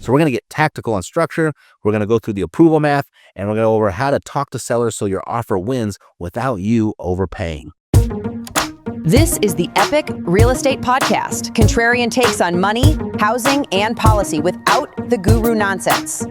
So we're going to get tactical on structure. We're going to go through the approval math, and we're going to go over how to talk to sellers so your offer wins without you overpaying. This is the Epic Real Estate Podcast. Contrarian takes on money, housing, and policy without the guru nonsense.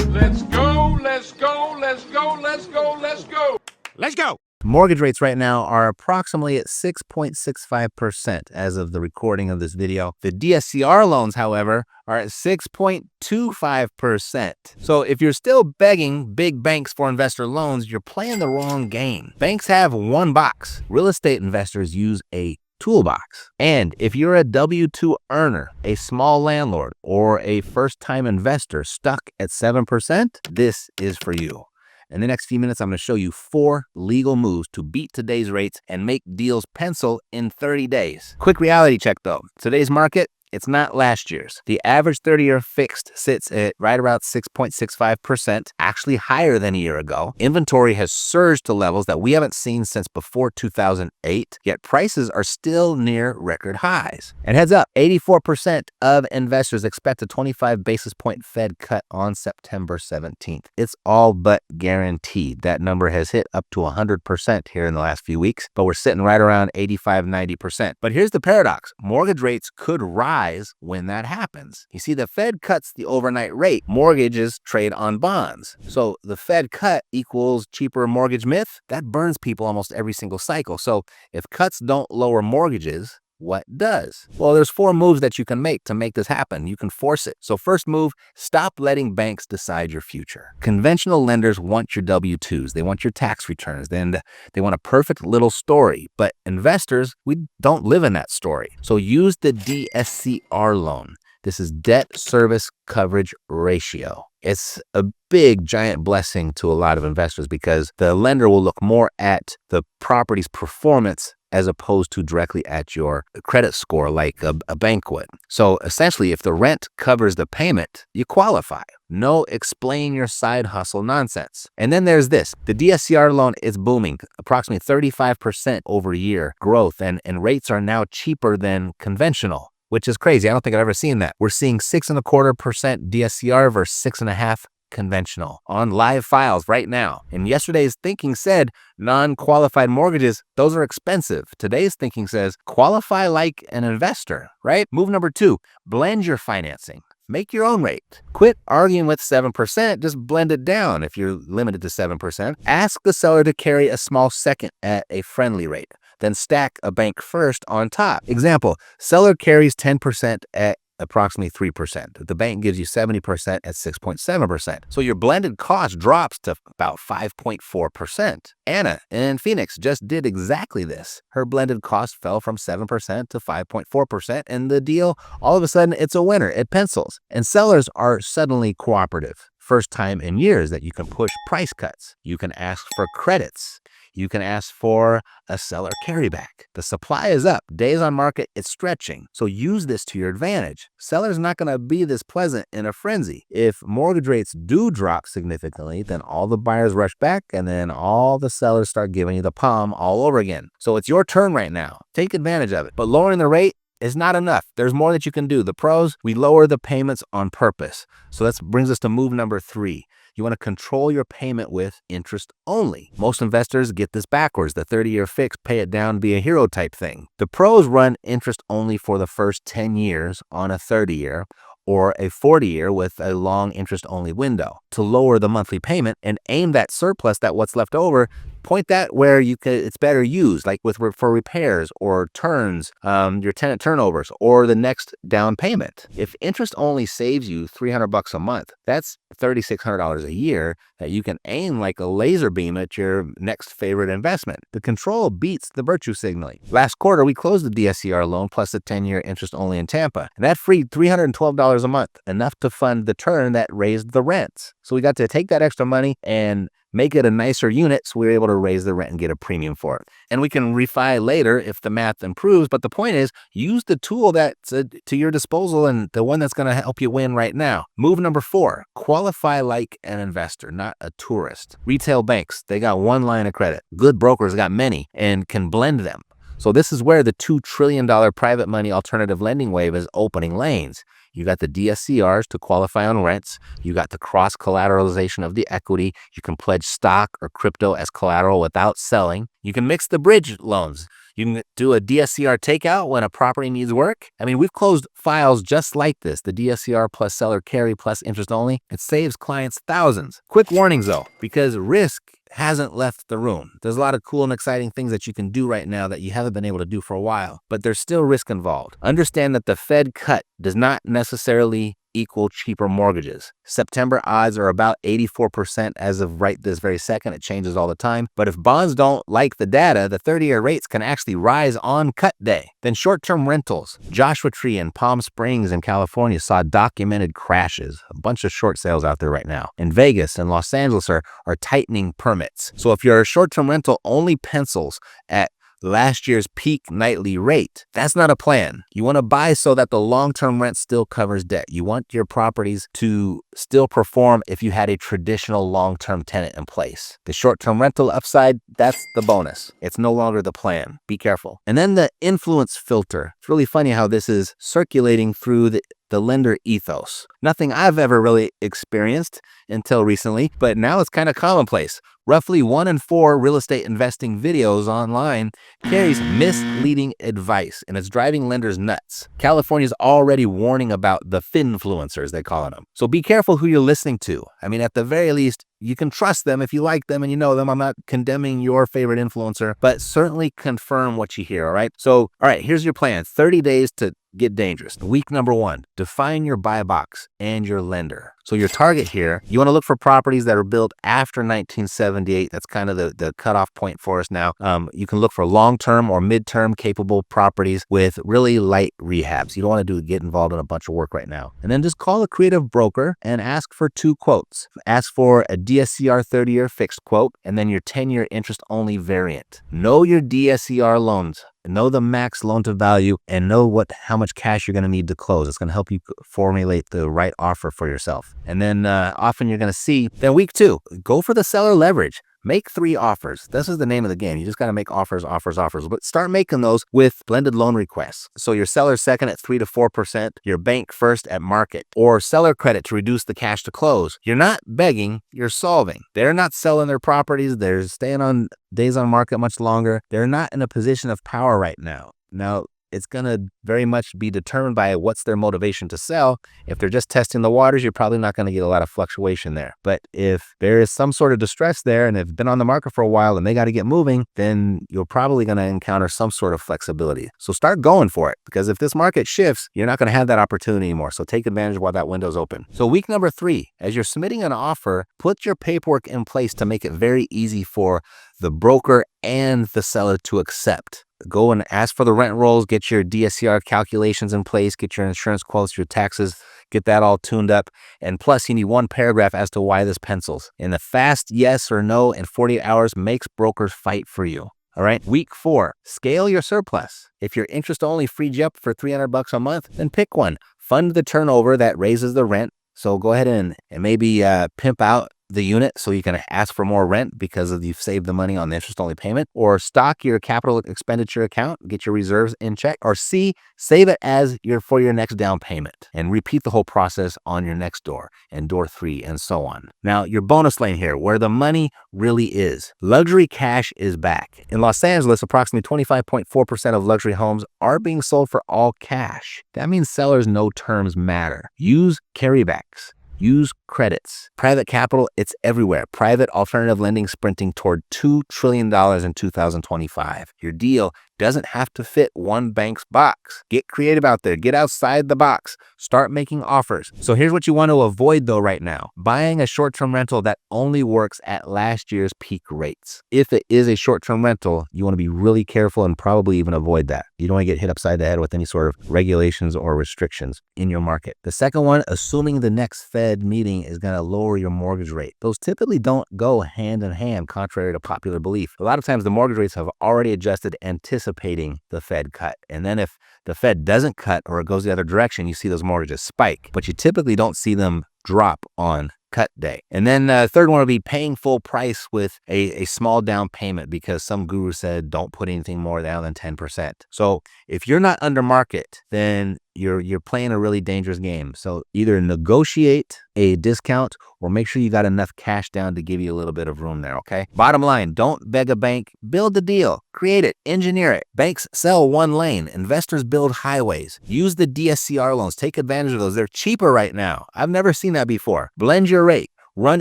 Let's go, let's go, let's go, let's go, let's go. Let's go. Mortgage rates right now are approximately at 6.65% as of the recording of this video. The DSCR loans, however, are at 6.25%. So if you're still begging big banks for investor loans, you're playing the wrong game. Banks have one box. Real estate investors use a toolbox. And if you're a W-2 earner, a small landlord, or a first-time investor stuck at 7%, this is for you. In the next few minutes, I'm going to show you 4 legal moves to beat today's rates and make deals pencil in 30 days. Quick reality check though. Today's market, it's not last year's. The average 30-year fixed sits at right around 6.65%, actually higher than a year ago. Inventory has surged to levels that we haven't seen since before 2008, yet prices are still near record highs. And heads up, 84% of investors expect a 25 basis point Fed cut on September 17th. It's all but guaranteed. That number has hit up to 100% here in the last few weeks, but we're sitting right around 85, 90%. But here's the paradox. Mortgage rates could rise when that happens. You see, the Fed cuts the overnight rate. Mortgages trade on bonds. So the Fed cut equals cheaper mortgage myth. That burns people almost every single cycle. So if cuts don't lower mortgages, what does? Well, there's 4 moves that you can make to make this happen. You can force it. So first move, stop letting banks decide your future. Conventional lenders want your W-2s. They want your tax returns. Then they want a perfect little story. But investors, we don't live in that story. So use the DSCR loan. This is debt service coverage ratio. It's a big, giant blessing to a lot of investors because the lender will look more at the property's performance as opposed to directly at your credit score like a bank would. So essentially, if the rent covers the payment, you qualify. No explain your side hustle nonsense. And then there's this. The DSCR loan is booming, approximately 35% over year growth, and rates are now cheaper than conventional, which is crazy. I don't think I've ever seen that. We're seeing 6.25% DSCR versus 6.5% conventional on live files right now. And yesterday's thinking said non-qualified mortgages, those are expensive. Today's thinking says qualify like an investor, right? Move number 2, blend your financing. Make your own rate. Quit arguing with 7%, just blend it down if you're limited to 7%. Ask the seller to carry a small second at a friendly rate. Then stack a bank first on top. Example, seller carries 10% at approximately 3%. The bank gives you 70% at 6.7%. So your blended cost drops to about 5.4%. Anna in Phoenix just did exactly this. Her blended cost fell from 7% to 5.4%, and the deal, all of a sudden, it's a winner. It pencils. And sellers are suddenly cooperative. First time in years that you can push price cuts. You can ask for credits. You can ask for a seller carryback. The supply is up. Days on market, it's stretching. So use this to your advantage. Seller's not going to be this pleasant in a frenzy. If mortgage rates do drop significantly, then all the buyers rush back and then all the sellers start giving you the palm all over again. So it's your turn right now. Take advantage of it. But lowering the rate is not enough. There's more that you can do. The pros, we lower the payments on purpose. So that brings us to move number 3. You want to control your payment with interest only. Most investors get this backwards. The 30-year fix, pay it down, be a hero type thing. The pros run interest only for the first 10 years on a 30-year or a 40-year with a long interest only window to lower the monthly payment and aim that surplus, that what's left over, point that where you could, it's better used, like for repairs or turns, your tenant turnovers, or the next down payment. If interest only saves you $300 a month, that's $3,600 a year that you can aim like a laser beam at your next favorite investment. The control beats the virtue signaling. Last quarter, we closed the DSCR loan plus the 10-year interest only in Tampa, and that freed $312 a month, enough to fund the turn that raised the rents. So we got to take that extra money and make it a nicer unit, so we were able to raise the rent and get a premium for it. And we can refi later if the math improves, but the point is, use the tool that's to your disposal and the one that's going to help you win right now. Move number 4, qualify like an investor, not a tourist. Retail banks, they got one line of credit. Good brokers got many and can blend them. So this is where the $2 trillion private money alternative lending wave is opening lanes. You got the DSCRs to qualify on rents. You got the cross collateralization of the equity. You can pledge stock or crypto as collateral without selling. You can mix the bridge loans. You can do a DSCR takeout when a property needs work. I mean, we've closed files just like this, the DSCR plus seller carry plus interest only. It saves clients thousands. Quick warnings though, because risk hasn't left the room. There's a lot of cool and exciting things that you can do right now that you haven't been able to do for a while, but there's still risk involved. Understand that the Fed cut does not necessarily equal cheaper mortgages. September odds are about 84% as of right this very second. It changes all the time. But if bonds don't like the data, the 30-year rates can actually rise on cut day. Then short-term rentals. Joshua Tree and Palm Springs in California saw documented crashes. A bunch of short sales out there right now. In Vegas and Los Angeles are tightening permits. So if your short-term rental only pencils at last year's peak nightly rate, that's not a plan. You want to buy so that the long-term rent still covers debt. You want your properties to still perform if you had a traditional long-term tenant in place. The short-term rental upside, that's the bonus. It's no longer the plan. Be careful. And then the influence filter. It's really funny how this is circulating through the lender ethos. Nothing I've ever really experienced until recently, but now it's kind of commonplace. Roughly 1 in 4 real estate investing videos online carries misleading advice, and it's driving lenders nuts. California's already warning about the finfluencers, they call them. So be careful who you're listening to. I mean, at the very least, you can trust them if you like them and you know them. I'm not condemning your favorite influencer, but certainly confirm what you hear, all right? So, all right, here's your plan. 30 days to get dangerous. Week number 1, define your buy box and your lender. So your target here, you want to look for properties that are built after 1978. That's kind of the cutoff point for us now. You can look for long-term or mid-term capable properties with really light rehabs. You don't want to get involved in a bunch of work right now. And then just call a creative broker and ask for 2 quotes. Ask for a DSCR 30-year fixed quote and then your 10-year interest-only variant. Know your DSCR loans. Know the max loan to value and know how much cash you're going to need to close. It's going to help you formulate the right offer for yourself. And then often you're going to see, then week 2, go for the seller leverage. Make 3 offers. This is the name of the game. You just got to make offers, but start making those with blended loan requests. So your seller second at 3 to 4%, your bank first at market, or seller credit to reduce the cash to close. You're not begging, you're solving. They're not selling their properties. They're staying on days on market much longer. They're not in a position of power right now. Now, it's going to very much be determined by what's their motivation to sell. If they're just testing the waters, you're probably not going to get a lot of fluctuation there. But if there is some sort of distress there and they've been on the market for a while and they got to get moving, then you're probably going to encounter some sort of flexibility. So start going for it, because if this market shifts, you're not going to have that opportunity anymore. So take advantage while that window's open. So week number 3, as you're submitting an offer, put your paperwork in place to make it very easy for the broker and the seller to accept. Go and ask for the rent rolls, get your DSCR calculations in place, get your insurance quotes, your taxes, get that all tuned up. And plus, you need 1 paragraph as to why this pencils. And the fast yes or no in 48 hours makes brokers fight for you. All right. Week 4, scale your surplus. If your interest only freed you up for $300 a month, then pick one. Fund the turnover that raises the rent. So go ahead and maybe pimp out the unit so you can ask for more rent because you've saved the money on the interest only payment, or stock your capital expenditure account, get your reserves in check, or C, save it as for your next down payment and repeat the whole process on your next door and door 3 and so on. Now your bonus lane here, where the money really is. Luxury cash is back. In Los Angeles, approximately 25.4% of luxury homes are being sold for all cash. That means sellers know terms matter. Use carrybacks. Use credits. Private capital, it's everywhere. Private alternative lending sprinting toward $2 trillion in 2025. Your deal doesn't have to fit one bank's box. Get creative out there. Get outside the box. Start making offers. So here's what you want to avoid though right now. Buying a short-term rental that only works at last year's peak rates. If it is a short-term rental, you want to be really careful and probably even avoid that. You don't want to get hit upside the head with any sort of regulations or restrictions in your market. The second one, assuming the next Fed meeting is going to lower your mortgage rate. Those typically don't go hand in hand, contrary to popular belief. A lot of times the mortgage rates have already adjusted, anticipating the Fed cut. And then if the Fed doesn't cut or it goes the other direction, you see those mortgages spike, but you typically don't see them drop on cut day. And then third one will be paying full price with a small down payment, because some guru said don't put anything more down than 10%. So if you're not under market, then you're playing a really dangerous game. So either negotiate a discount or make sure you got enough cash down to give you a little bit of room there, okay? Bottom line, don't beg a bank, build the deal, create it, engineer it. Banks sell one lane, investors build highways. Use the DSCR loans, take advantage of those. They're cheaper right now. I've never seen that before. Blend your rate. Run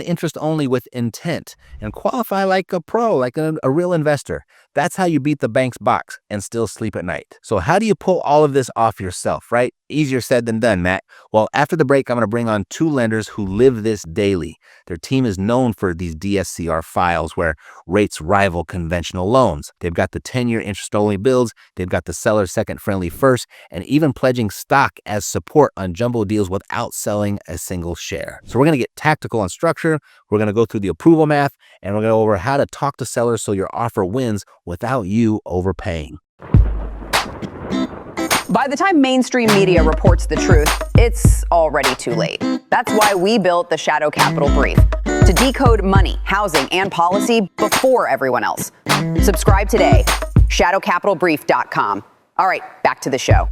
interest only with intent and qualify like a pro, like a real investor. That's how you beat the bank's box and still sleep at night. So how do you pull all of this off yourself, right? Easier said than done, Matt. Well, after the break, I'm going to bring on two lenders who live this daily. Their team is known for these DSCR files where rates rival conventional loans. They've got the 10-year interest-only builds, they've got the seller second-friendly first, and even pledging stock as support on jumbo deals without selling a single share. So we're going to get tactical on structure, we're going to go through the approval math, and we're going to go over how to talk to sellers so your offer wins without you overpaying. By the time mainstream media reports the truth, it's already too late. That's why we built the Shadow Capital Brief, to decode money, housing, and policy before everyone else. Subscribe today, shadowcapitalbrief.com. All right, back to the show.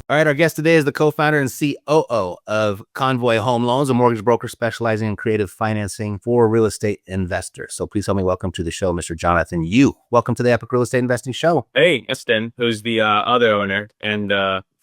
All right, our guest today is the co-founder and COO of Convoy Home Loans, a mortgage broker specializing in creative financing for real estate investors. So please help me welcome to the show, Mr. Jonathan Yu. Welcome to the Epic Real Estate Investing Show. Hey, Eston, who's the other owner and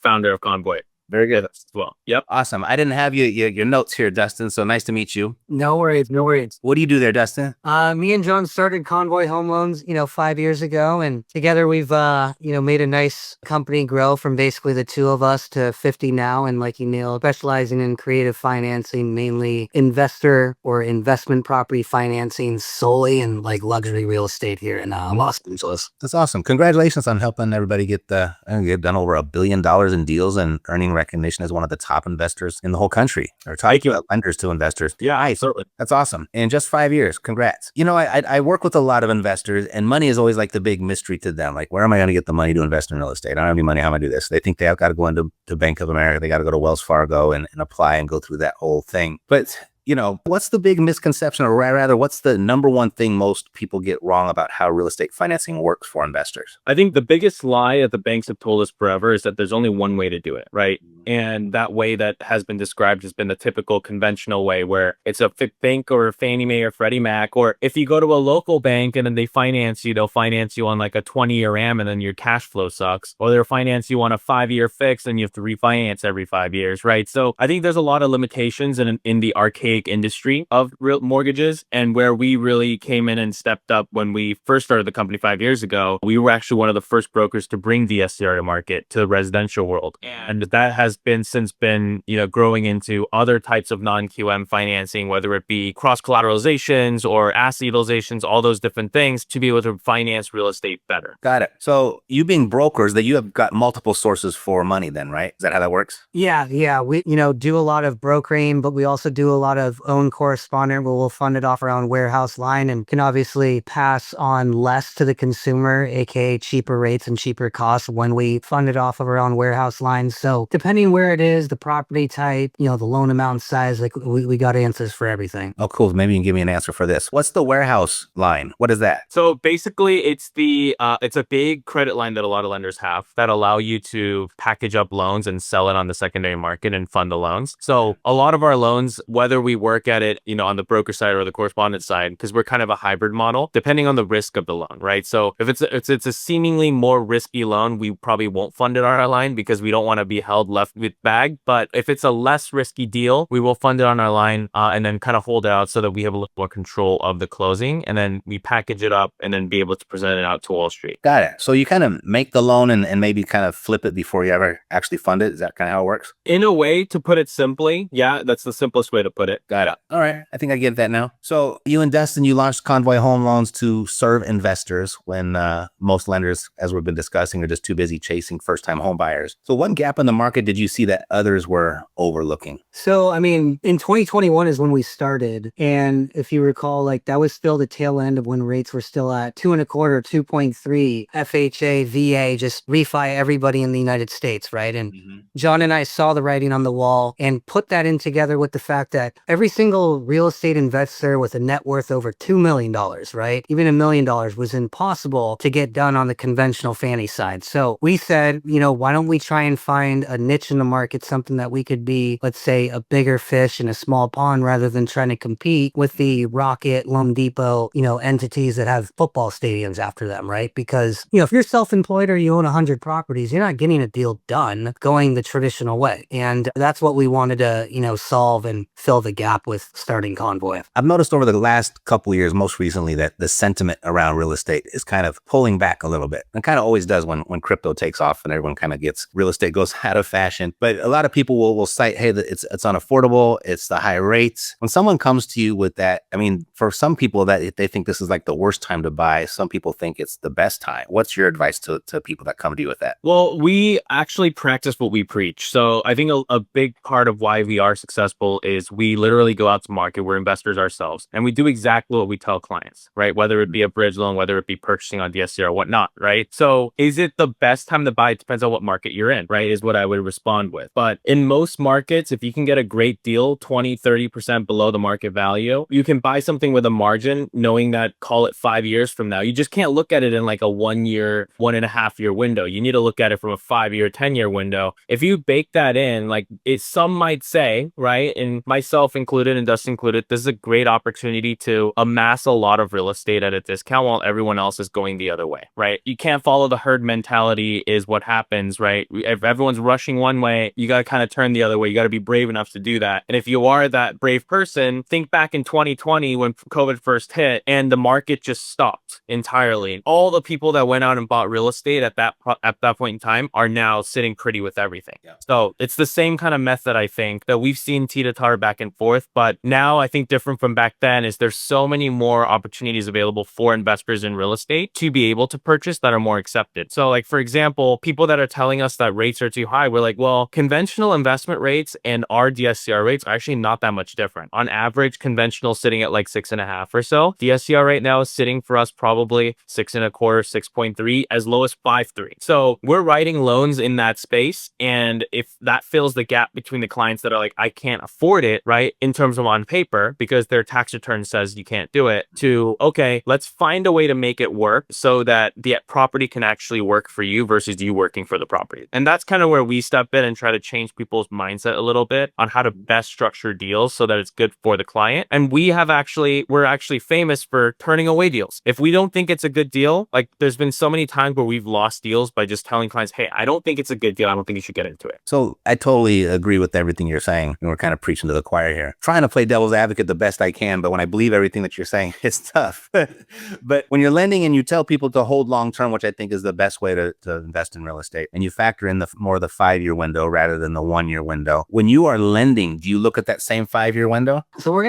founder of Convoy. Very good. As well. Yep. Awesome. I didn't have your notes here, Dustin, so nice to meet you. No worries, no worries. What do you do there, Dustin? Me and John started Convoy Home Loans, 5 years ago, and together we've, made a nice company grow from basically the two of us to 50 now, and like you nailed, specializing in creative financing, mainly investor or investment property financing solely in like luxury real estate here in Los Angeles. That's awesome. Congratulations on helping everybody get done over $1 billion in deals and earning recognition as one of the top investors in the whole country, or top lenders to investors. Yeah, nice. Certainly. That's awesome. In just 5 years, congrats. I work with a lot of investors, and money is always like the big mystery to them. Like, where am I going to get the money to invest in real estate? I don't have any money. How am I do this? They think they have got to go into Bank of America. They got to go to Wells Fargo and apply and go through that whole thing. But what's the big misconception, or rather, what's the number one thing most people get wrong about how real estate financing works for investors? I think the biggest lie that the banks have told us forever is that there's only one way to do it, right? And that way that has been described has been the typical conventional way, where it's a bank or a Fannie Mae or Freddie Mac, or if you go to a local bank and then they finance you, they'll finance you on like a 20-year AM and then your cash flow sucks, or they'll finance you on a 5-year fix and you have to refinance every 5 years, right? So I think there's a lot of limitations in the archaic industry of real mortgages, and where we really came in and stepped up when we first started the company 5 years ago. We were actually one of the first brokers to bring DSCR to market to the residential world, and that has since been growing into other types of non-QM financing, whether it be cross collateralizations or asset utilizations, all those different things to be able to finance real estate better. Got it. So you being brokers, that you have got multiple sources for money then, right? Is that how that works? Yeah. We, do a lot of brokering, but we also do a lot of own correspondent where we'll fund it off our own warehouse line and can obviously pass on less to the consumer, aka cheaper rates and cheaper costs when we fund it off of our own warehouse line. So depending where it is, the property type, the loan amount size, like we got answers for everything. Oh, cool. Maybe you can give me an answer for this. What's the warehouse line? What is that? So basically it's it's a big credit line that a lot of lenders have that allow you to package up loans and sell it on the secondary market and fund the loans. So a lot of our loans, whether we work at it, on the broker side or the correspondent side, because we're kind of a hybrid model, depending on the risk of the loan, right? So if it's a seemingly more risky loan, we probably won't fund it on our line because we don't want to be held left with bag. But if it's a less risky deal, we will fund it on our line and then kind of hold it out so that we have a little more control of the closing, and then we package it up and then be able to present it out to Wall Street. Got it. So you kind of make the loan and maybe kind of flip it before you ever actually fund it. Is that kind of how it works? In a way, to put it simply, yeah, that's the simplest way to put it. Got it. All right. I think I get that now. So you and Dustin, you launched Convoy Home Loans to serve investors when most lenders, as we've been discussing, are just too busy chasing first-time home buyers. So what gap in the market did you see that others were overlooking? So, in 2021 is when we started. And if you recall, that was still the tail end of when rates were still at 2.25, 2.3, FHA, VA, just refi everybody in the United States, right? And John and I saw the writing on the wall and put that in together with the fact that every single real estate investor with a net worth over $2 million, right? Even $1 million was impossible to get done on the conventional Fannie side. So we said, why don't we try and find a niche in the market, something that we could be, let's say, a bigger fish in a small pond rather than trying to compete with the Rocket, Loan Depot, entities that have football stadiums after them, right? Because, if you're self-employed or you own 100 properties, you're not getting a deal done going the traditional way. And that's what we wanted to, solve and fill the gap with starting Convoy. I've noticed over the last couple of years, most recently, that the sentiment around real estate is kind of pulling back a little bit. It kind of always does when crypto takes off and everyone kind of gets real estate goes out of fashion. But a lot of people will cite, hey, it's unaffordable, it's the high rates. When someone comes to you with that, I mean, for some people that they think this is like the worst time to buy, some people think it's the best time. What's your advice to people that come to you with that? Well, we actually practice what we preach. So I think a big part of why we are successful is we literally go out to market. We're investors ourselves, and we do exactly what we tell clients, right? Whether it be a bridge loan, whether it be purchasing on DSCR or whatnot, right? So is it the best time to buy? It depends on what market you're in, right? Is what I would respond with. But in most markets, if you can get a great deal, 20, 30% below the market value, you can buy something with a margin, knowing that, call it 5 years from now. You just can't look at it in like a 1 year, 1.5 year window. You need to look at it from a 5 year, 10-year window. If you bake that in, like some might say, right, and myself included and Dustin included, this is a great opportunity to amass a lot of real estate at a discount while everyone else is going the other way, right? You can't follow the herd mentality is what happens, right? If everyone's rushing one way, you got to kind of turn the other way. You got to be brave enough to do that. And if you are that brave person, think back in 2020 when COVID first hit and the market just stopped entirely. All the people that went out and bought real estate at that point in time are now sitting pretty with everything. Yeah. So it's the same kind of method, I think, that we've seen teeter-totter back and forth. But now I think different from back then is there's so many more opportunities available for investors in real estate to be able to purchase that are more accepted. So like, for example, people that are telling us that rates are too high, we're like, well, conventional investment rates and our DSCR rates are actually not that much different. On average, conventional sitting at like 6.5 or so. DSCR right now is sitting for us probably 6.25, 6.3, as low as 5.3. So we're writing loans in that space. And if that fills the gap between the clients that are like, I can't afford it, right, in terms of on paper, because their tax return says you can't do it, to, okay, let's find a way to make it work so that the property can actually work for you versus you working for the property. And that's kind of where we step in and try to change people's mindset a little bit on how to best structure deals so that it's good for the client. And we're actually famous for turning away deals. If we don't think it's a good deal, like there's been so many times where we've lost deals by just telling clients, hey, I don't think it's a good deal. I don't think you should get into it. So I totally agree with everything you're saying. And we're kind of preaching to the choir here. Trying to play devil's advocate the best I can, but when I believe everything that you're saying, it's tough. But when you're lending and you tell people to hold long term, which I think is the best way to invest in real estate, and you factor in more the 5 year window rather than the 1 year window, when you are lending, do you look at that same 5 year window? So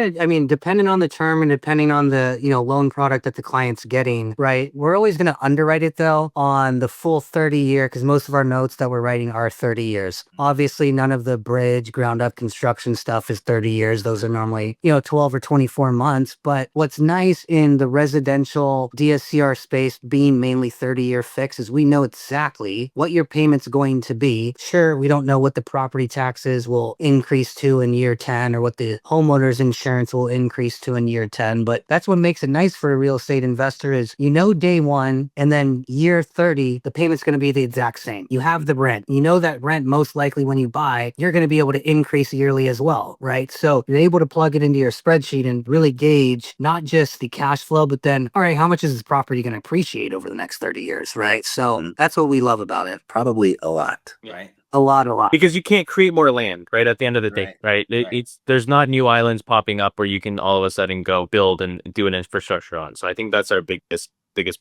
depending on the term and depending on the, loan product that the client's getting, right? We're always going to underwrite it though on the full 30 year, because most of our notes that we're writing are 30 years. Obviously, none of the bridge ground up construction stuff is 30 years. Those are normally, 12 or 24 months. But what's nice in the residential DSCR space being mainly 30-year fix is we know exactly what your payment's going to be. Sure, we don't know what the property taxes will increase to in year 10 or what the homeowner's insurance will increase to in year 10. But that's what makes it nice for a real estate investor is, day one and then year 30, the payment's going to be the exact same. You have the rent. You know that rent most likely when you buy, you're going to be able to increase yearly as well, right? So you're able to plug it into your spreadsheet and really gauge not just the cash flow, but then, all right, how much is this property going to appreciate over the next 30 years, right? So that's what we love about it. Probably a lot, right? A lot. Because you can't create more land, right? At the end of the day, right? There's not new islands popping up where you can all of a sudden go build and do an infrastructure on. So I think that's our biggest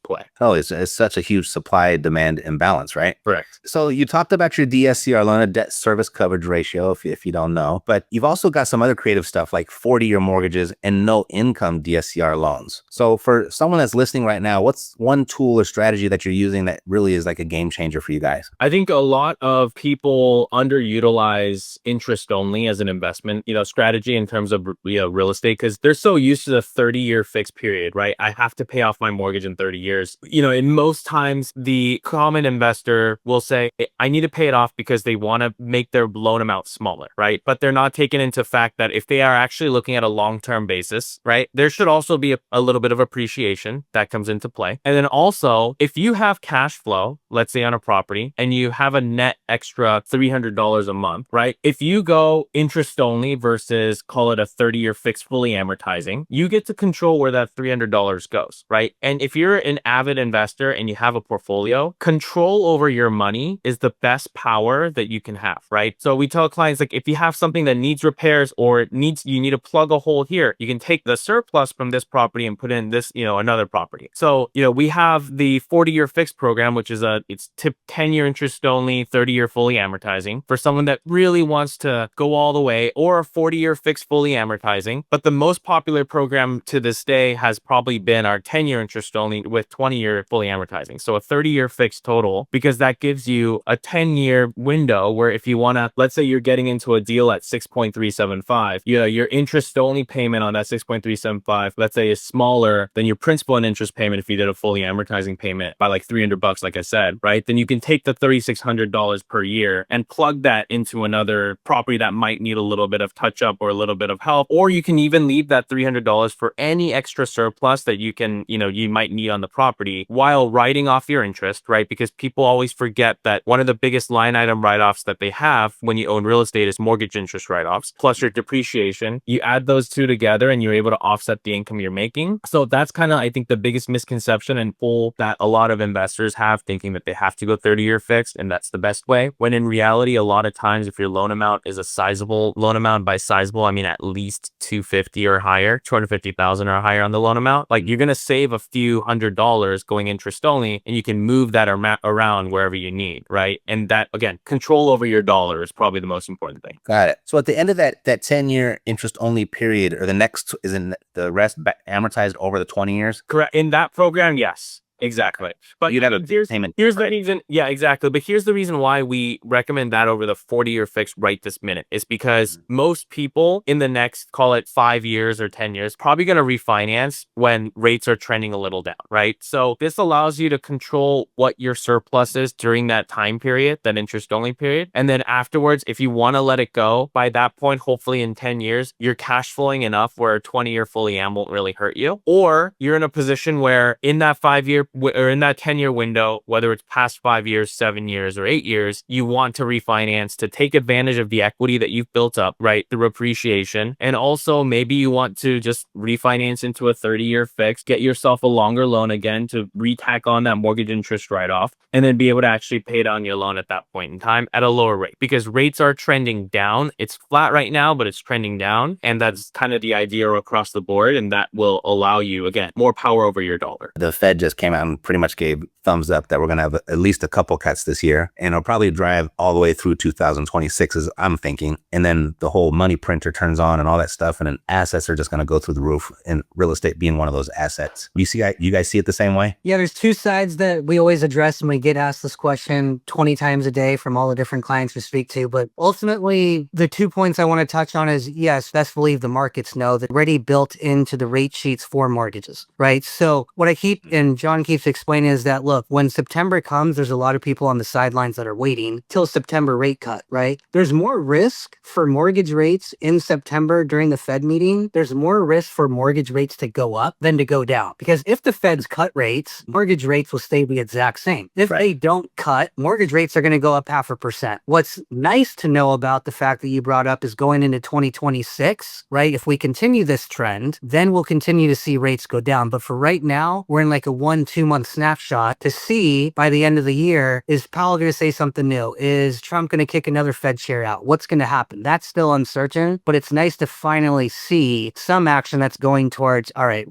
play. Oh, it's such a huge supply demand imbalance, right? Correct. So you talked about your DSCR loan, a debt service coverage ratio, if you don't know, but you've also got some other creative stuff like 40-year mortgages and no income DSCR loans. So for someone that's listening right now, what's one tool or strategy that you're using that really is like a game changer for you guys? I think a lot of people underutilize interest only as an investment, strategy in terms of real estate, because they're so used to the 30-year fixed period, right? I have to pay off my mortgage in 30 30 years. In most times, the common investor will say, I need to pay it off because they want to make their loan amount smaller, right? But they're not taking into fact that if they are actually looking at a long-term basis, right, there should also be a little bit of appreciation that comes into play. And then also, if you have cash flow, let's say on a property, and you have a net extra $300 a month, right? If you go interest only versus call it a 30-year fixed fully amortizing, you get to control where that $300 goes, right? And if you're an avid investor and you have a portfolio, control over your money is the best power that you can have, right? So we tell clients, like, if you have something that needs repairs or you need to plug a hole here, you can take the surplus from this property and put in this, another property. So, we have the 40-year fixed program, which is it's 10-year interest only, 30-year fully amortizing for someone that really wants to go all the way, or a 40-year fixed fully amortizing. But the most popular program to this day has probably been our 10-year interest only with 20-year fully amortizing. So a 30-year fixed total, because that gives you a 10-year window where if you want to, let's say you're getting into a deal at 6.375, your interest only payment on that 6.375, let's say, is smaller than your principal and interest payment if you did a fully amortizing payment by like $300, like I said, right? Then you can take the $3,600 per year and plug that into another property that might need a little bit of touch up or a little bit of help. Or you can even leave that $300 for any extra surplus that you might need on the property while writing off your interest, right? Because people always forget that one of the biggest line item write-offs that they have when you own real estate is mortgage interest write-offs plus your depreciation. You add those two together and you're able to offset the income you're making. So that's kind of, I think, the biggest misconception and pull that a lot of investors have, thinking that they have to go 30-year fixed and that's the best way. When in reality, a lot of times, if your loan amount is a sizable loan amount, by sizable, I mean at least 250 or higher, 250,000 or higher on the loan amount, like you're going to save a few $100s going interest only, and you can move that around wherever you need, right? And that, again, control over your dollar is probably the most important thing. Got it. So at the end of that 10-year interest only period, or the next, is in the rest amortized over the 20 years? Correct. In that program, yes. Exactly. But you'd have a payment. Here's the reason. Yeah, exactly. But here's the reason why we recommend that over the 40-year fixed right this minute is because most people in the next, call it 5 years or 10 years, probably going to refinance when rates are trending a little down, right? So this allows you to control what your surplus is during that time period, that interest only period. And then afterwards, if you want to let it go, by that point, hopefully in 10 years, you're cash flowing enough where a 20-year fully am won't really hurt you. Or you're in a position where in that 5-year or in that 10-year window, whether it's past 5 years, 7 years, or 8 years, you want to refinance to take advantage of the equity that you've built up, right, through appreciation. And also maybe you want to just refinance into a 30-year fix, get yourself a longer loan again to retack on that mortgage interest write-off, and then be able to actually pay down your loan at that point in time at a lower rate, because rates are trending down. It's flat right now, but it's trending down. And that's kind of the idea across the board. And that will allow you, again, more power over your dollar. The Fed just came out and pretty much gave thumbs up that we're going to have at least a couple cuts this year, and it'll probably drive all the way through 2026, as I'm thinking. And then the whole money printer turns on and all that stuff, and then assets are just going to go through the roof, and real estate being one of those assets. You guys see it the same way? Yeah, there's two sides that we always address, and we get asked this question 20 times a day from all the different clients we speak to. But ultimately, the 2 points I want to touch on is, yes, best believe the markets know that already built into the rate sheets for mortgages, right? So what I keep, and John keeps explaining, is that, look, when September comes, there's a lot of people on the sidelines that are waiting till September rate cut, right? There's more risk for mortgage rates in September during the Fed meeting. There's more risk for mortgage rates to go up than to go down. Because if the Feds cut rates, mortgage rates will stay the exact same. If they don't cut, mortgage rates are going to go up 0.5%. What's nice to know about the fact that you brought up is going into 2026, right? If we continue this trend, then we'll continue to see rates go down. But for right now, we're in like a 1-2 month snapshot to see by the end of the year, is Powell going to say something new? Is Trump going to kick another Fed chair out? What's going to happen? That's still uncertain, but it's nice to finally see some action that's going towards, all right,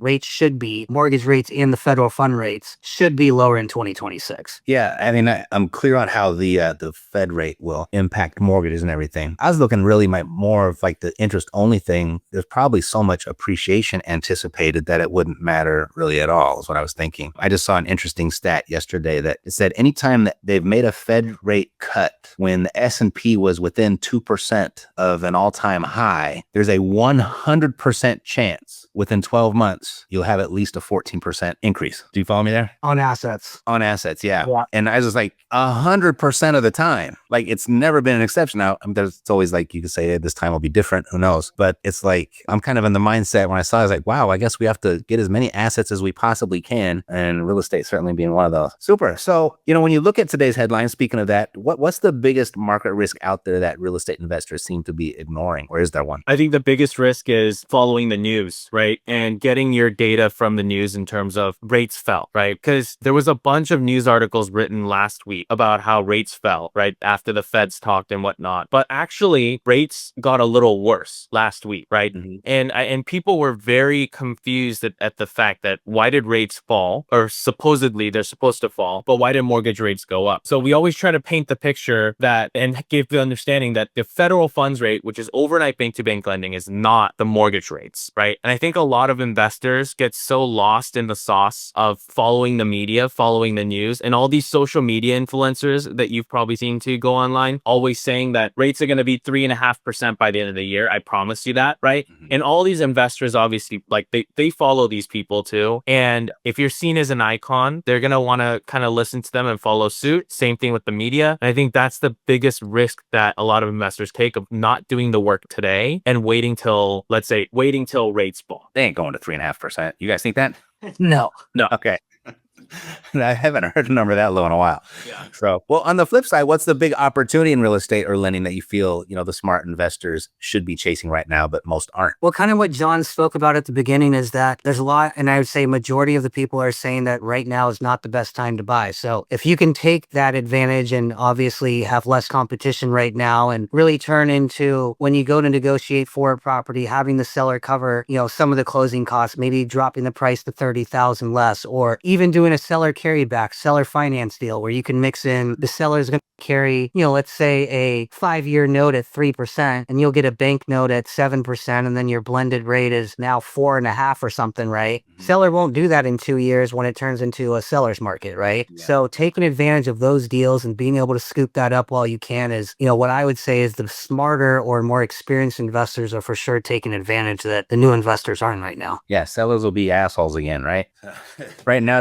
mortgage rates and the federal fund rates should be lower in 2026. Yeah, I mean, I'm clear on how the Fed rate will impact mortgages and everything. I was looking really more of like the interest only thing. There's probably so much appreciation anticipated that it wouldn't matter really at all, is what I was thinking. I just saw an interesting stat yesterday that it said anytime that they've made a Fed rate cut when the S&P was within 2% of an all-time high, there's a 100% chance within 12 months you'll have at least a 14% increase. Do you follow me there? On assets. On assets, yeah. And I was like 100% of the time. Like it's never been an exception. Now, there's always like you could say, hey, this time will be different. Who knows? But it's like I'm kind of in the mindset when I saw it, I was like, wow, I guess we have to get as many assets as we possibly can, and real estate certainly being one of those. Super. So, when you look at today's headlines, speaking of that, what's the biggest market risk out there that real estate investors seem to be ignoring, or is there one? I think the biggest risk is following the news, right? And getting your data from the news in terms of rates fell, right? Because there was a bunch of news articles written last week about how rates fell, right? After the Feds talked and whatnot. But actually, rates got a little worse last week, right? Mm-hmm. And people were very confused at the fact that why did rates fall? Or supposedly they're supposed to fall, but why did mortgage rates go up? So we always try to paint the picture that and give the understanding that the federal funds rate, which is overnight bank-to-bank lending, is not the mortgage rates, right? And I think a lot of investors get so lost in the sauce of following the media, following the news, and all these social media influencers that you've probably seen to go online, always saying that rates are going to be 3.5% by the end of the year. I promise you that, right? Mm-hmm. And all these investors, obviously, like they follow these people too. And if you're seen as an icon, they're going to want to kind of listen to them and follow suit. Same thing with the media. And I think that's the biggest risk that a lot of investors take, of not doing the work today and waiting till rates fall. They ain't going to 3.5%. You guys think that? No. Okay. I haven't heard a number that low in a while. Yeah. So, well, on the flip side, what's the big opportunity in real estate or lending that you feel, the smart investors should be chasing right now, but most aren't? Well, kind of what John spoke about at the beginning is that there's a lot, and I would say majority of the people are saying that right now is not the best time to buy. So if you can take that advantage and obviously have less competition right now and really turn into, when you go to negotiate for a property, having the seller cover, some of the closing costs, maybe dropping the price to 30,000 less, or even doing a seller carryback, seller finance deal where you can mix in the seller's going to carry, let's say a 5-year note at 3%, and you'll get a bank note at 7%, and then your blended rate is now 4.5 or something, right? Mm-hmm. Seller won't do that in 2 years when it turns into a seller's market, right? Yeah. So taking advantage of those deals and being able to scoop that up while you can is, what I would say is the smarter or more experienced investors are for sure taking advantage that the new investors aren't right now. Yeah, sellers will be assholes again, right? Right now,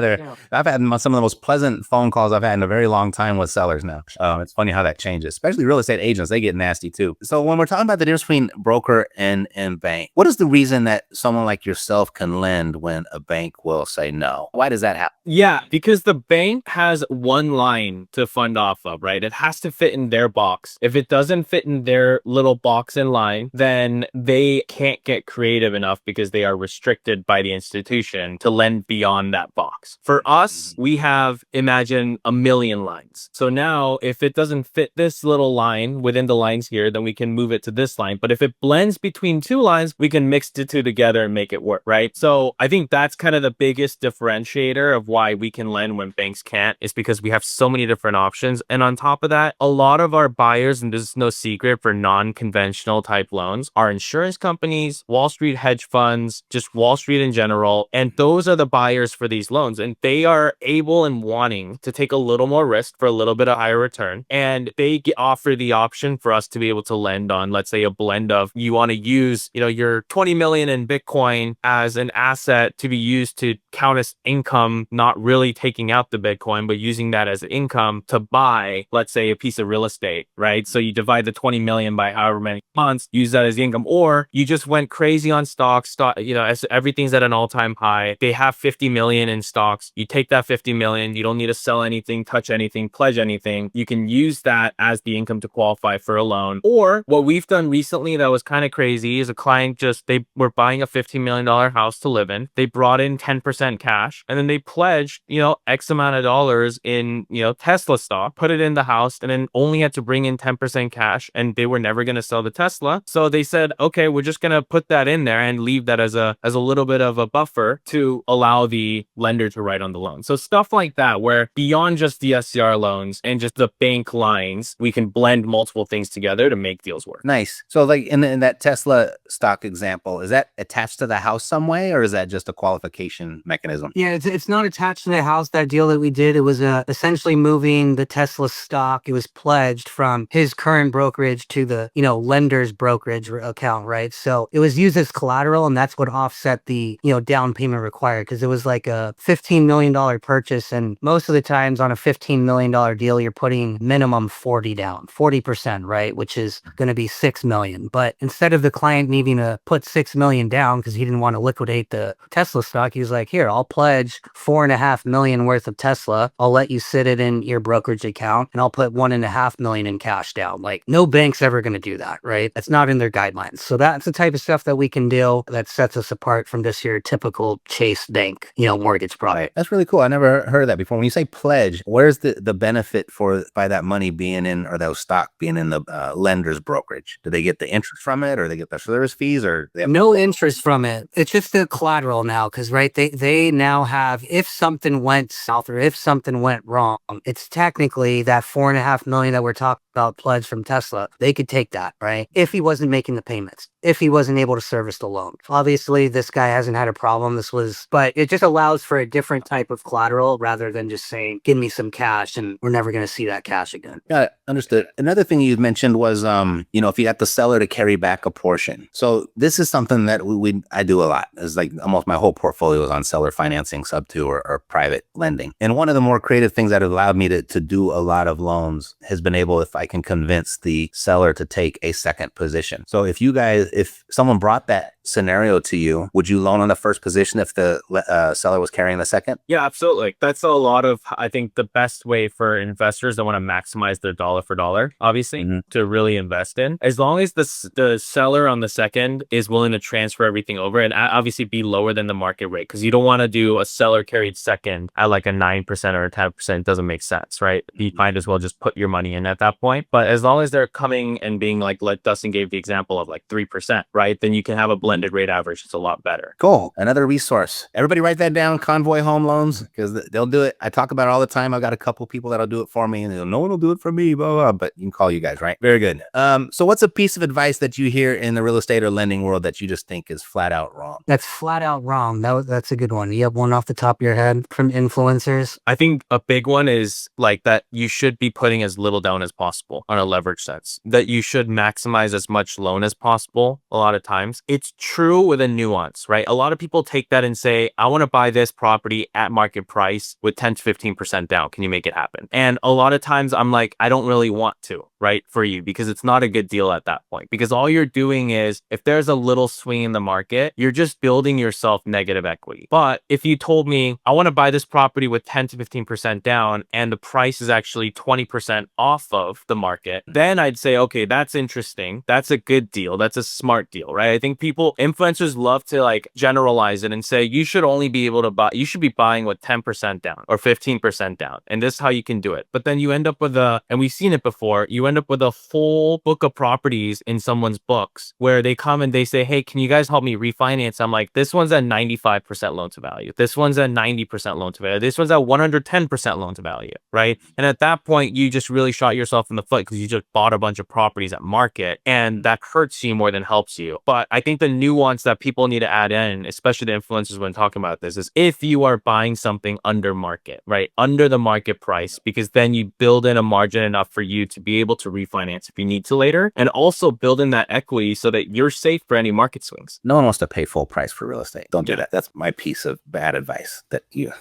I've had some of the most pleasant phone calls I've had in a very long time with sellers now. It's funny how that changes, especially real estate agents. They get nasty too. So when we're talking about the difference between broker and bank, what is the reason that someone like yourself can lend when a bank will say no? Why does that happen? Yeah, because the bank has one line to fund off of, right? It has to fit in their box. If it doesn't fit in their little box in line, then they can't get creative enough because they are restricted by the institution to lend beyond that box. For us, we have, imagine, 1 million lines. So now if it doesn't fit this little line within the lines here, then we can move it to this line. But if it blends between two lines, we can mix the two together and make it work, right? So I think that's kind of the biggest differentiator of why we can lend when banks can't, is because we have so many different options. And on top of that, a lot of our buyers, and this is no secret for non-conventional type loans, are insurance companies, Wall Street hedge funds, just Wall Street in general. And those are the buyers for these loans. And they are able and wanting to take a little more risk for a little bit of higher return. And they offer the option for us to be able to lend on, let's say, a blend of, you want to use, your 20 million in Bitcoin as an asset to be used to count as income, not really taking out the Bitcoin, but using that as income to buy, let's say, a piece of real estate, right? So you divide the 20 million by however many months, use that as income. Or you just went crazy on stocks, as everything's at an all-time high. They have 50 million in stocks. You take that 50 million, you don't need to sell anything, touch anything, pledge anything. You can use that as the income to qualify for a loan. Or what we've done recently that was kind of crazy is a client they were buying a $15 million house to live in. They brought in 10% cash, and then they pledged, X amount of dollars in, Tesla stock, put it in the house, and then only had to bring in 10% cash, and they were never going to sell the Tesla. So they said, okay, we're just going to put that in there and leave that as a little bit of a buffer to allow the lender to write on the loan. So stuff like that, where beyond just the SCR loans and just the bank lines, we can blend multiple things together to make deals work. Nice. So like in that Tesla stock example, is that attached to the house some way, or is that just a qualification mechanism? Yeah, it's not attached to the house. That deal that we did, it was essentially moving the Tesla stock. It was pledged from his current brokerage to the lender's brokerage account, right? So it was used as collateral, and that's what offset the down payment required, because it was like a $15 million purchase, and most of the times on a $15 million deal, you're putting minimum 40 down, 40%, right? Which is going to be $6 million. But instead of the client needing to put $6 million down because he didn't want to liquidate the Tesla stock, he was like, here, I'll pledge $4.5 million worth of Tesla. I'll let you sit it in your brokerage account, and I'll put $1.5 million in cash down. Like, no bank's ever going to do that, right? That's not in their guidelines. So that's the type of stuff that we can do that sets us apart from just your typical Chase Bank, mortgage product. That's really cool. I never heard of that before. When you say pledge, where's the benefit by that money being in, or those stock being in the lender's brokerage? Do they get the interest from it, or they get the service fees, or they have no interest from it? It's just the collateral now, because right, they now have, if something went south or if something went wrong, it's technically that $4.5 million that we're talking about pledge from Tesla. They could take that, right? If he wasn't making the payments, if he wasn't able to service the loan. Obviously, this guy hasn't had a problem. But it just allows for a different type of collateral rather than just saying, give me some cash and we're never going to see that cash again. Got it. Understood. Another thing you mentioned was, if you got the seller to carry back a portion. So this is something that I do a lot. It's like almost my whole portfolio is on seller financing, sub-2 or private lending. And one of the more creative things that allowed me to do a lot of loans has been able, if I can convince the seller to take a second position. So if someone brought that scenario to you, would you loan on the first position if the seller was carrying the second? Yeah, absolutely. That's a lot of, I think, the best way for investors that want to maximize their dollar for dollar, obviously, to really invest in. As long as the seller on the second is willing to transfer everything over and obviously be lower than the market rate, because you don't want to do a seller carried second at like a 9% or a 10%. It doesn't make sense, right? You might as well just put your money in at that point. But as long as they're coming and being like, Dustin gave the example of like 3%, right? Then you can have a blended rate average. It's a lot better. Cool. Another resource. Everybody write that down, Convoy Home Loans, because they'll do it. I talk about it all the time. I've got a couple people that'll do it for me, and no one will do it for me, blah, blah, but you can call you guys, right? Very good. So what's a piece of advice that you hear in the real estate or lending world that you just think is flat out wrong? That's flat out wrong. That's a good one. You have one off the top of your head from influencers? I think a big one is like that you should be putting as little down as possible on a leverage sense, that you should maximize as much loan as possible. A lot of times it's true with a nuance, right? A lot of people take that and say, I want to buy this property at market price with 10 to 15% down. Can you make it happen? And a lot of times I'm like, I don't really want to, right? For you, because it's not a good deal at that point, because all you're doing is, if there's a little swing in the market, you're just building yourself negative equity. But if you told me, I want to buy this property with 10 to 15% down and the price is actually 20% off of the market, then I'd say, okay, that's interesting. That's a good deal. That's a smart deal, right? I think influencers love to like generalize it and say, you should only be able to buy, you should be buying with 10% down or 15% down. And this is how you can do it. But then you end up with and we've seen it before, you end up with a whole book of properties in someone's books where they come and they say, hey, can you guys help me refinance? I'm like, this one's at 95% loan to value. This one's at 90% loan to value. This one's at 110% loan to value, right? And at that point, you just really shot yourself in the foot because you just bought a bunch of properties at market, and that hurts you more than helps you. But I think the nuance that people need to add in, especially the influencers when talking about this, is if you are buying something under market, right? Under the market price, because then you build in a margin enough for you to be able to refinance if you need to later, and also build in that equity so that you're safe for any market swings. No one wants to pay full price for real estate. Don't do that. That's my piece of bad advice that you.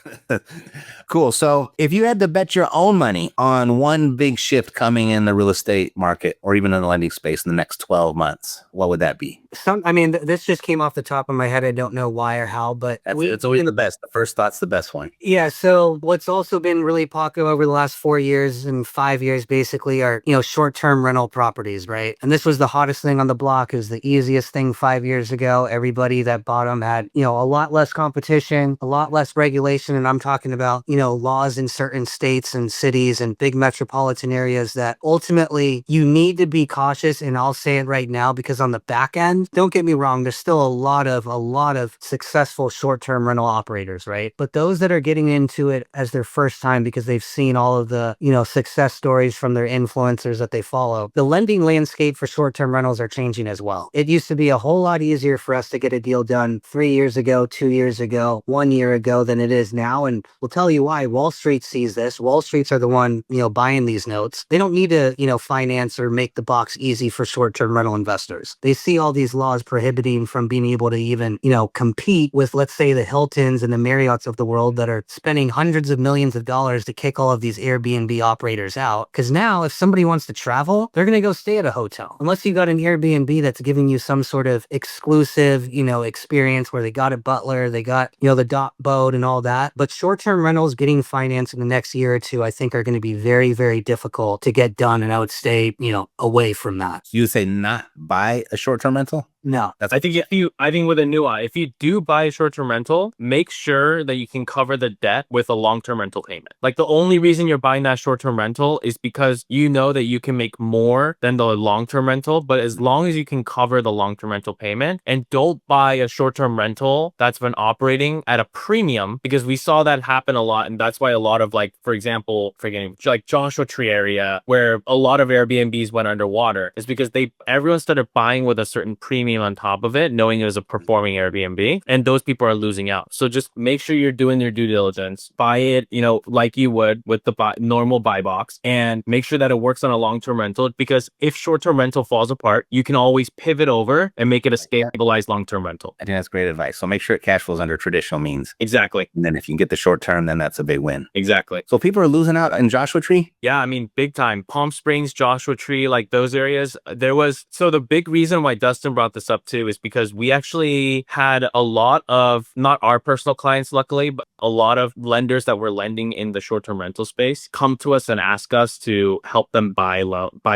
Cool. So if you had to bet your own money on one big shift coming in the real estate market or even in the lending space in the next 12 months, what would that be? This just came off the top of my head. I don't know why or how, but it's always the best. The first thought's the best one. Yeah. So what's also been really popular over the last 4 years and 5 years basically are, short-term rental properties, right? And this was the hottest thing on the block. It was the easiest thing 5 years ago. Everybody that bought them had, a lot less competition, a lot less regulation. And I'm talking about, laws in certain states and cities and big metropolitan areas that ultimately you need to be cautious. And I'll say it right now, because on the back end, don't get me wrong, there's still a lot of successful short-term rental operators, right? But those that are getting into it as their first time because they've seen all of the, success stories from their influencers that they follow, the lending landscape for short-term rentals are changing as well. It used to be a whole lot easier for us to get a deal done 3 years ago, 2 years ago, 1 year ago than it is now. And we'll tell you why. Wall Street sees this. Wall Streets are the one, buying these notes. They don't need to, finance or make the box easy for short-term rental investors. They see all these laws prohibiting from being able to even, compete with, let's say, the Hiltons and the Marriotts of the world that are spending hundreds of millions of dollars to kick all of these Airbnb operators out. Because now if somebody wants to travel, they're going to go stay at a hotel. Unless you got an Airbnb that's giving you some sort of exclusive, experience where they got a butler, they got, the dock boat and all that. But short-term rentals getting financed in the next year or two, I think are going to be very, very difficult to get done. And I would stay, away from that. You would say not buy a short-term rental? No. I think with a new eye, if you do buy a short-term rental, make sure that you can cover the debt with a long-term rental payment. Like, the only reason you're buying that short-term rental is because you know that you can make more than the long-term rental, but as long as you can cover the long-term rental payment, and don't buy a short-term rental that's been operating at a premium, because we saw that happen a lot. And that's why a lot of, like, for example, like Joshua Tree area, where a lot of Airbnbs went underwater, is because everyone started buying with a certain premium on top of it, knowing it was a performing Airbnb, and those people are losing out. So just make sure you're doing your due diligence, buy it, like you would with the normal buy box, and make sure that it works on a long-term rental, because if short-term rental falls apart, you can always pivot over and make it a stabilized long-term rental. I think that's great advice. So make sure it cash flows under traditional means. Exactly. And then if you can get the short term, then that's a big win. Exactly. So people are losing out in Joshua Tree? Yeah, I mean, big time. Palm Springs, Joshua Tree, like those areas. So the big reason why Dustin brought this up too is because we actually had a lot of, not our personal clients luckily, but a lot of lenders that were lending in the short-term rental space come to us and ask us to help them buy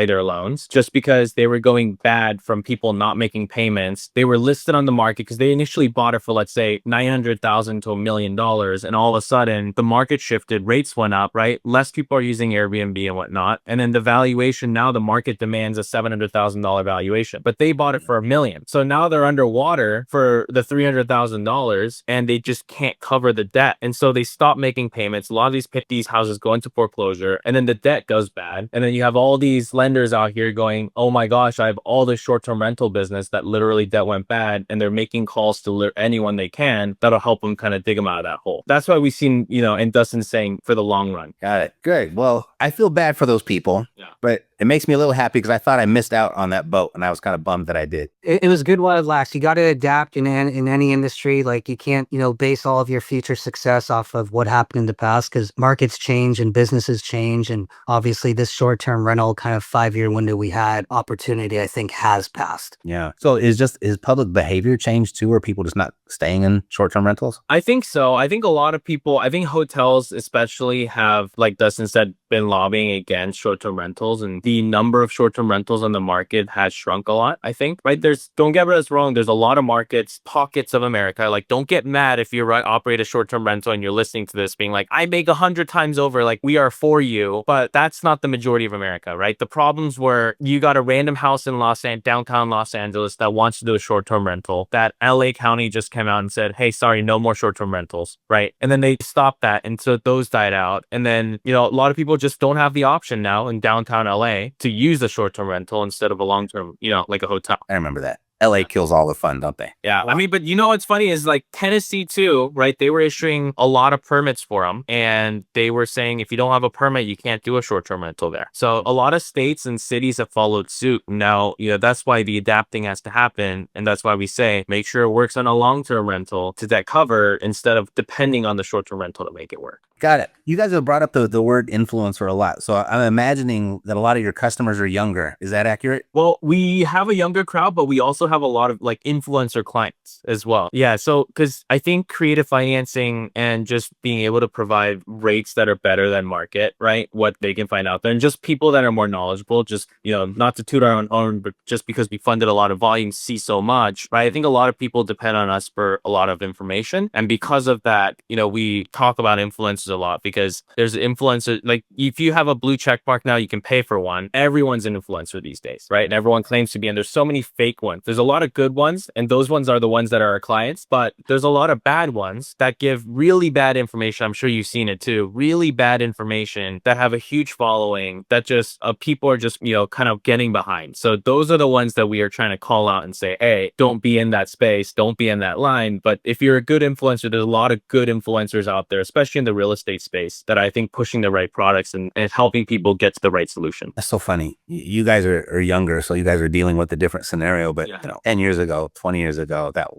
their loans, just because they were going bad from people not making payments. They were listed on the market because they initially bought it for, let's say, $900,000 to $1 million, and all of a sudden the market shifted, rates went up, right? Less people are using Airbnb and whatnot, and then the valuation, now the market demands a $700,000 valuation, but they bought it for $1 million. So now they're underwater for the $300,000, and they just can't cover the debt, and so they stop making payments. A lot of these houses go into foreclosure, and then the debt goes bad, and then you have all these lenders out here going, oh my gosh, I have all this short-term rental business that literally debt went bad, and they're making calls to anyone they can that'll help them kind of dig them out of that hole. That's why we've seen, and Dustin's saying for the long run. Got it. Good. Well, I feel bad for those people, but it makes me a little happy because I thought I missed out on that boat, and I was kind of bummed that I did. It was good while it lasts. You got to adapt in any industry. Like, you can't, base all of your future success off of what happened in the past, because markets change and businesses change. And obviously this short-term rental kind of 5-year window we had opportunity, I think, has passed. Yeah. So is public behavior changed too? Or people just not staying in short-term rentals? I think so. I think a lot of people, I think hotels especially have, like Dustin said, been lobbying against short-term rentals, and the number of short-term rentals on the market has shrunk a lot, I think, right? Don't get us wrong, there's a lot of markets, pockets of America. Like, don't get mad if you operate a short-term rental and you're listening to this being like, I make 100 times over, like, we are for you. But that's not the majority of America, right? The problems were you got a random house in downtown Los Angeles that wants to do a short-term rental, that LA County just came out and said, hey, sorry, no more short-term rentals, right? And then they stopped that, and so those died out. And then, a lot of people just don't have the option now in downtown LA to use a short-term rental instead of a long-term, like a hotel. I remember that. LA kills all the fun, don't they? Yeah. I mean, but what's funny is, like, Tennessee too, right? They were issuing a lot of permits for them, and they were saying if you don't have a permit, you can't do a short-term rental there. So a lot of states and cities have followed suit. Now, that's why the adapting has to happen. And that's why we say, make sure it works on a long-term rental to that cover instead of depending on the short-term rental to make it work. Got it. You guys have brought up the word influencer a lot. So I'm imagining that a lot of your customers are younger. Is that accurate? Well, we have a younger crowd, but we also also have a lot of like influencer clients as well. Yeah. So, because I think creative financing and just being able to provide rates that are better than market, right? What they can find out there, and just people that are more knowledgeable, just, not to toot our own horn, but just because we funded a lot of volume, see so much, right? I think a lot of people depend on us for a lot of information. And because of that, we talk about influencers a lot, because there's influencers, like if you have a blue check mark now, you can pay for one. Everyone's an influencer these days, right? And everyone claims to be, and there's so many fake ones. There's a lot of good ones, and those ones are the ones that are our clients, but there's a lot of bad ones that give really bad information. I'm sure you've seen it too. Really bad information that have a huge following that just people are just, kind of getting behind. So those are the ones that we are trying to call out and say, hey, don't be in that space, don't be in that line. But if you're a good influencer, there's a lot of good influencers out there, especially in the real estate space, that I think pushing the right products and helping people get to the right solution. That's so funny. You guys are younger, so you guys are dealing with a different scenario. But 10 years ago, 20 years ago, that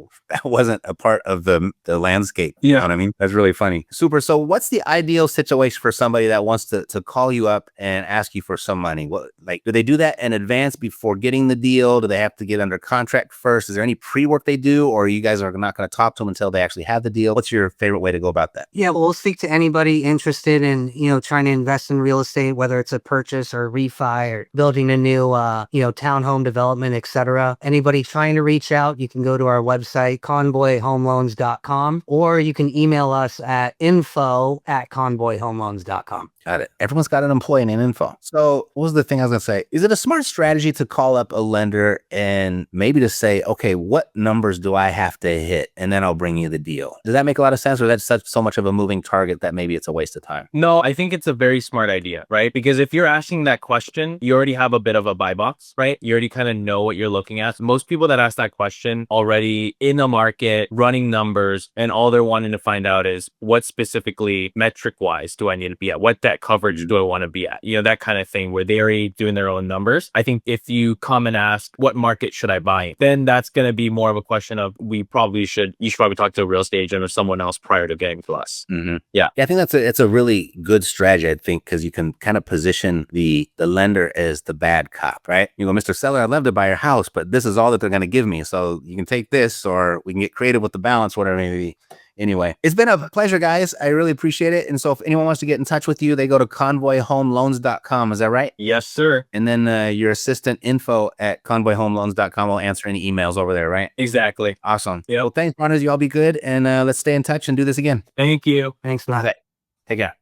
wasn't a part of the landscape. You know what I mean? That's really funny. Super. So what's the ideal situation for somebody that wants to call you up and ask you for some money? What, like, do they do that in advance before getting the deal? Do they have to get under contract first? Is there any pre-work they do, or you guys are not going to talk to them until they actually have the deal? What's your favorite way to go about that? Yeah, we'll speak to anybody interested in, trying to invest in real estate, whether it's a purchase or refi or building a new, townhome development, etc. Anybody trying to reach out, you can go to our website, convoyhomeloans.com, or you can email us at info@convoyhomeloans.com. Got it. Everyone's got an employee and an info. So what was the thing I was going to say? Is it a smart strategy to call up a lender and maybe to say, okay, what numbers do I have to hit? And then I'll bring you the deal. Does that make a lot of sense? Or that's so much of a moving target that maybe it's a waste of time? No, I think it's a very smart idea, right? Because if you're asking that question, you already have a bit of a buy box, right? You already kind of know what you're looking at. Most people that ask that question already in the market, running numbers, and all they're wanting to find out is what specifically metric wise do I need to be at? What debt coverage do I want to be at? That kind of thing, where they're already doing their own numbers. I think if you come and ask, what market should I buy in? Then that's going to be more of a question of you should probably talk to a real estate agent or someone else prior to getting to us. Yeah, I think that's a really good strategy, I think, because you can kind of position the lender as the bad cop, right? You go, Mr. Seller, I'd love to buy your house, but this is all that they're going to give me. So you can take this, or we can get creative with the balance, whatever it may be. Anyway, it's been a pleasure, guys. I really appreciate it. And so if anyone wants to get in touch with you, they go to convoyhomeloans.com. Is that right? Yes, sir. And then your assistant info@convoyhomeloans.com will answer any emails over there, right? Exactly. Awesome. Yep. Well, thanks, partners. You all be good. And let's stay in touch and do this again. Thank you. Thanks, Matt. Okay. Take care.